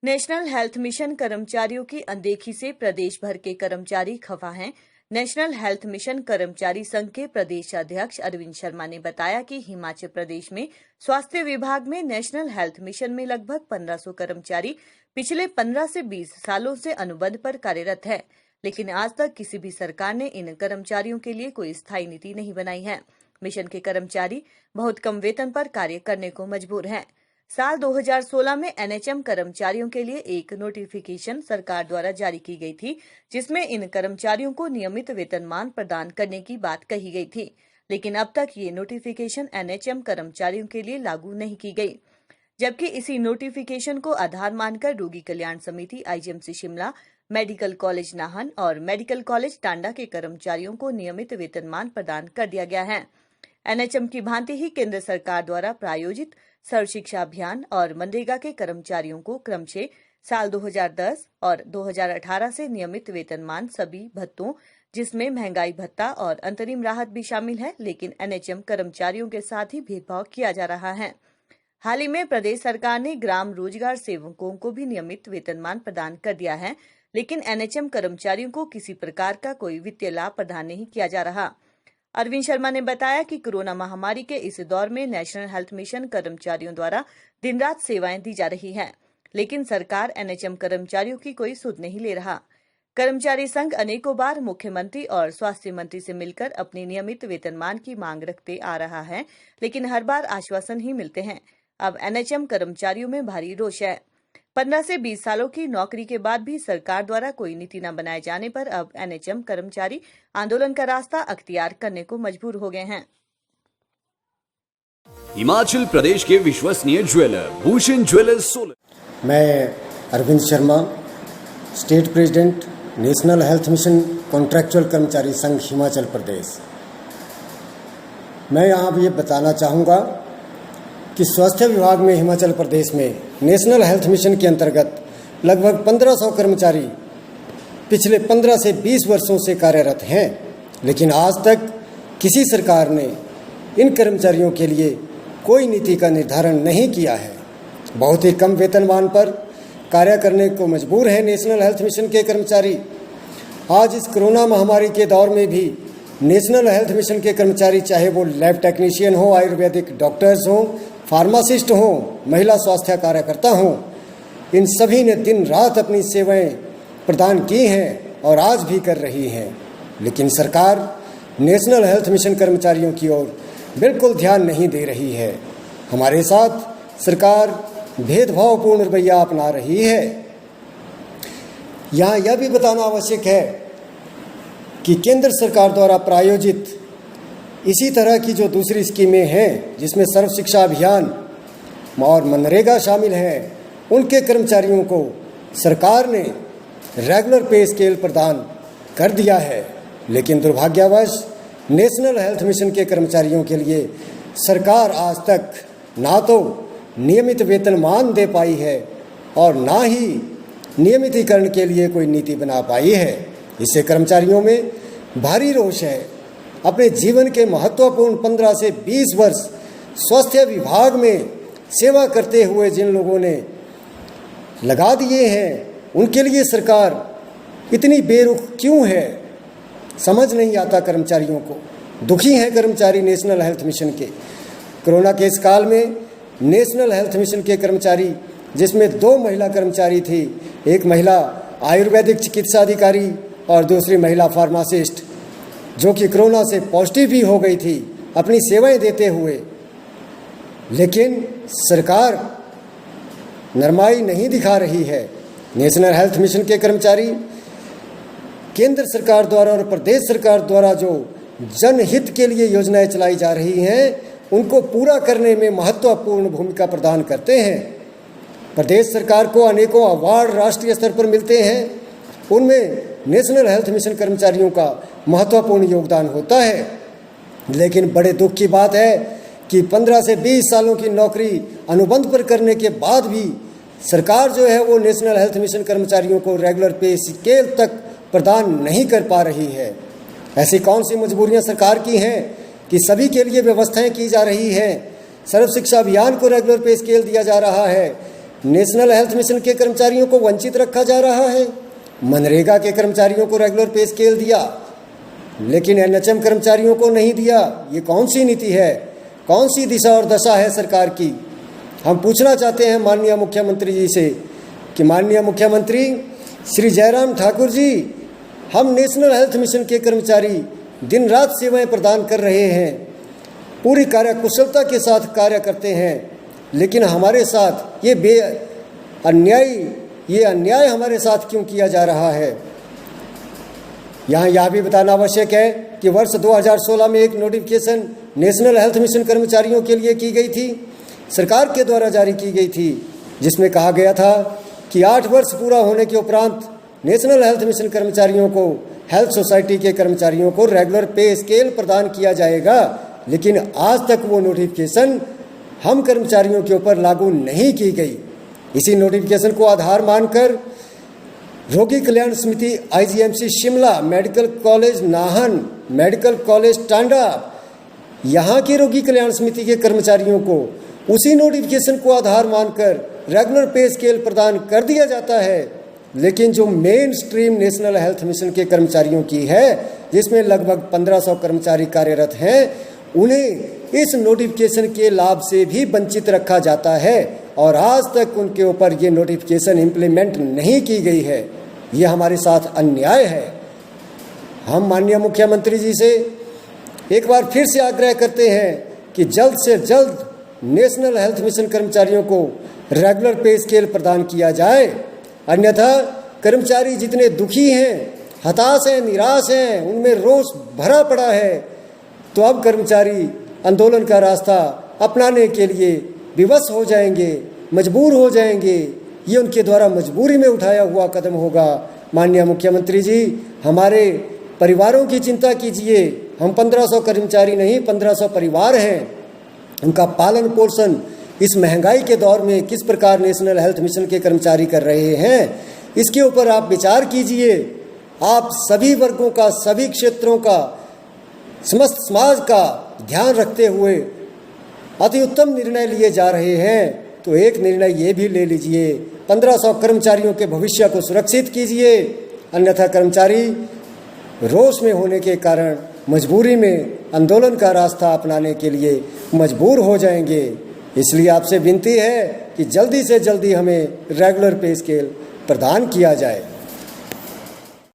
National health mission कर्मचारियों की अनदेखी से प्रदेश भर के कर्मचारी खफा हैं। नेशनल हेल्थ मिशन कर्मचारी संघ के प्रदेश अध्यक्ष अरविंद शर्मा ने बताया कि हिमाचल प्रदेश में स्वास्थ्य विभाग में नेशनल हेल्थ मिशन में लगभग 1500 कर्मचारी पिछले 15 से 20 सालों से अनुबंध पर कार्यरत है, लेकिन आज तक किसी भी सरकार ने इन कर्मचारियों के लिए कोई स्थायी नीति नहीं बनाई है। मिशन के कर्मचारी बहुत कम वेतन पर कार्य करने को मजबूर हैं। साल 2016 में एनएचएम कर्मचारियों के लिए एक नोटिफिकेशन सरकार द्वारा जारी की गई थी, जिसमें इन कर्मचारियों को नियमित वेतनमान प्रदान करने की बात कही गई थी, लेकिन अब तक ये नोटिफिकेशन एनएचएम कर्मचारियों के लिए लागू नहीं की गई। जबकि इसी नोटिफिकेशन को आधार मानकर रोगी कल्याण समिति IGMC Shimla, medical college Nahan और मेडिकल कॉलेज टांडा के कर्मचारियों को नियमित वेतनमान प्रदान कर दिया गया है। एनएचएम की भांति ही केंद्र सरकार द्वारा प्रायोजित सर्व शिक्षा अभियान और मनरेगा के कर्मचारियों को क्रमशः साल 2010 और 2018 से नियमित वेतनमान सभी भत्तों, जिसमें महंगाई भत्ता और अंतरिम राहत भी शामिल है, लेकिन एनएचएम कर्मचारियों के साथ ही भेदभाव किया जा रहा है। हाल ही में प्रदेश सरकार ने ग्राम रोजगार सेवकों को भी नियमित वेतनमान प्रदान कर दिया है, लेकिन एनएचएम कर्मचारियों को किसी प्रकार का कोई वित्तीय लाभ प्रदान नहीं किया जा रहा। अरविंद शर्मा ने बताया कि कोरोना महामारी के इस दौर में नेशनल हेल्थ मिशन कर्मचारियों द्वारा दिन रात सेवाएं दी जा रही हैं, लेकिन सरकार एनएचएम कर्मचारियों की कोई सुध नहीं ले रहा। कर्मचारी संघ अनेकों बार मुख्यमंत्री और स्वास्थ्य मंत्री से मिलकर अपनी नियमित वेतनमान की मांग रखते आ रहा है, लेकिन हर बार आश्वासन ही मिलते हैं। अब एनएचएम कर्मचारियों में भारी रोष है। 15 से 20 सालों की नौकरी के बाद भी सरकार द्वारा कोई नीति न बनाए जाने पर अब एनएचएम कर्मचारी आंदोलन का रास्ता अख्तियार करने को मजबूर हो गए हैं। हिमाचल प्रदेश के विश्वसनीय ज्वेलर भूषण ज्वेलर्स सोलन। मैं Arvind Sharma, state president, national health mission contractual कर्मचारी संघ हिमाचल प्रदेश। मैं यहाँ ये बताना चाहूँगा कि स्वास्थ्य विभाग में हिमाचल प्रदेश में नेशनल हेल्थ मिशन के अंतर्गत लगभग 1500 कर्मचारी पिछले 15 से 20 वर्षों से कार्यरत हैं, लेकिन आज तक किसी सरकार ने इन कर्मचारियों के लिए कोई नीति का निर्धारण नहीं किया है। बहुत ही कम वेतनमान पर कार्य करने को मजबूर हैं नेशनल हेल्थ मिशन के कर्मचारी। आज इस कोरोना महामारी के दौर में भी नेशनल हेल्थ मिशन के कर्मचारी, चाहे वो लैब टेक्नीशियन हो, आयुर्वेदिक डॉक्टर्स हों, फार्मासिस्ट हों, महिला स्वास्थ्य कार्यकर्ता हों, इन सभी ने दिन रात अपनी सेवाएं प्रदान की हैं और आज भी कर रही हैं, लेकिन सरकार नेशनल हेल्थ मिशन कर्मचारियों की ओर बिल्कुल ध्यान नहीं दे रही है। हमारे साथ सरकार भेदभावपूर्ण रवैया अपना रही है। यहाँ यह भी बताना आवश्यक है कि केंद्र सरकार द्वारा प्रायोजित इसी तरह की जो दूसरी स्कीमें हैं, जिसमें सर्व शिक्षा अभियान और मनरेगा शामिल हैं, उनके कर्मचारियों को सरकार ने रेगुलर पे स्केल प्रदान कर दिया है, लेकिन दुर्भाग्यवश नेशनल हेल्थ मिशन के कर्मचारियों के लिए सरकार आज तक ना तो नियमित वेतनमान दे पाई है और ना ही नियमितीकरण के लिए कोई नीति बना पाई है। इससे कर्मचारियों में भारी रोष है। अपने जीवन के महत्वपूर्ण 15 से 20 वर्ष स्वास्थ्य विभाग में सेवा करते हुए जिन लोगों ने लगा दिए हैं, उनके लिए सरकार इतनी बेरुख क्यों है, समझ नहीं आता कर्मचारियों को। दुखी हैं कर्मचारी नेशनल हेल्थ मिशन के। कोरोना के इस काल में नेशनल हेल्थ मिशन के कर्मचारी, जिसमें 2 महिला कर्मचारी थी, एक महिला आयुर्वेदिक चिकित्सा अधिकारी और दूसरी महिला फार्मासिस्ट, जो कि कोरोना से पॉजिटिव भी हो गई थी, अपनी सेवाएं देते हुए, लेकिन सरकार नरमाई नहीं दिखा रही है। नेशनल हेल्थ मिशन के कर्मचारी केंद्र सरकार द्वारा और प्रदेश सरकार द्वारा जो जनहित के लिए योजनाएं चलाई जा रही हैं, उनको पूरा करने में महत्वपूर्ण भूमिका प्रदान करते हैं। प्रदेश सरकार को अनेकों अवार्ड राष्ट्रीय स्तर पर मिलते हैं, उनमें नेशनल हेल्थ मिशन कर्मचारियों का महत्वपूर्ण योगदान होता है। लेकिन बड़े दुख की बात है कि 15 से 20 सालों की नौकरी अनुबंध पर करने के बाद भी सरकार जो है वो नेशनल हेल्थ मिशन कर्मचारियों को रेगुलर पे स्केल तक प्रदान नहीं कर पा रही है। ऐसी कौन सी मजबूरियां सरकार की हैं कि सभी के लिए व्यवस्थाएं की जा रही हैं, सर्व शिक्षा अभियान को रेगुलर पे स्केल दिया जा रहा है, नेशनल हेल्थ मिशन के कर्मचारियों को वंचित रखा जा रहा है, मनरेगा के कर्मचारियों को रेगुलर पे स्केल दिया लेकिन एनएचएम कर्मचारियों को नहीं दिया। ये कौन सी नीति है, कौन सी दिशा और दशा है सरकार की? हम पूछना चाहते हैं माननीय मुख्यमंत्री जी से कि माननीय मुख्यमंत्री श्री जयराम ठाकुर जी, हम नेशनल हेल्थ मिशन के कर्मचारी दिन रात सेवाएं प्रदान कर रहे हैं, पूरी कार्यकुशलता के साथ कार्य करते हैं, लेकिन हमारे साथ ये अन्याय हमारे साथ क्यों किया जा रहा है? यहाँ यह भी बताना आवश्यक है कि वर्ष 2016 में एक नोटिफिकेशन नेशनल हेल्थ मिशन कर्मचारियों के लिए की गई थी, सरकार के द्वारा जारी की गई थी, जिसमें कहा गया था कि 8 वर्ष पूरा होने के उपरांत नेशनल हेल्थ मिशन कर्मचारियों को हेल्थ सोसाइटी के कर्मचारियों को रेगुलर पे स्केल प्रदान किया जाएगा। लेकिन आज तक वो नोटिफिकेशन हम कर्मचारियों के ऊपर लागू नहीं की गई। इसी नोटिफिकेशन को आधार मानकर रोगी कल्याण समिति IGMC Shimla, medical college Nahan, medical college Tanda, यहाँ के रोगी कल्याण समिति के कर्मचारियों को उसी नोटिफिकेशन को आधार मानकर रेगुलर पे स्केल प्रदान कर दिया जाता है। लेकिन जो main stream national health mission के कर्मचारियों की है, जिसमें लगभग 1500 कर्मचारी कार्यरत हैं, उन्हें इस नोटिफिकेशन के लाभ से भी वंचित रखा जाता है और आज तक उनके ऊपर ये नोटिफिकेशन इम्प्लीमेंट नहीं की गई है। ये हमारे साथ अन्याय है। हम माननीय मुख्यमंत्री जी से एक बार फिर से आग्रह करते हैं कि जल्द से जल्द नेशनल हेल्थ मिशन कर्मचारियों को रेगुलर पे स्केल प्रदान किया जाए, अन्यथा कर्मचारी जितने दुखी हैं, हताश हैं, निराश हैं, उनमें रोष भरा पड़ा है, तो अब कर्मचारी आंदोलन का रास्ता अपनाने के लिए विवश हो जाएंगे, मजबूर हो जाएंगे। ये उनके द्वारा मजबूरी में उठाया हुआ कदम होगा। माननीय मुख्यमंत्री जी, हमारे परिवारों की चिंता कीजिए। हम 1500 कर्मचारी नहीं, 1500 परिवार हैं, उनका पालन पोषण इस महंगाई के दौर में किस प्रकार नेशनल हेल्थ मिशन के कर्मचारी कर रहे हैं, इसके ऊपर आप विचार कीजिए। आप सभी वर्गों का, सभी क्षेत्रों का, समस्त समाज का ध्यान रखते हुए अति उत्तम निर्णय लिए जा रहे हैं, तो एक निर्णय ये भी ले लीजिए, 1500 कर्मचारियों के भविष्य को सुरक्षित कीजिए, अन्यथा कर्मचारी रोष में होने के कारण मजबूरी में आंदोलन का रास्ता अपनाने के लिए मजबूर हो जाएंगे। इसलिए आपसे विनती है कि जल्दी से जल्दी हमें रेगुलर पे स्केल प्रदान किया जाए।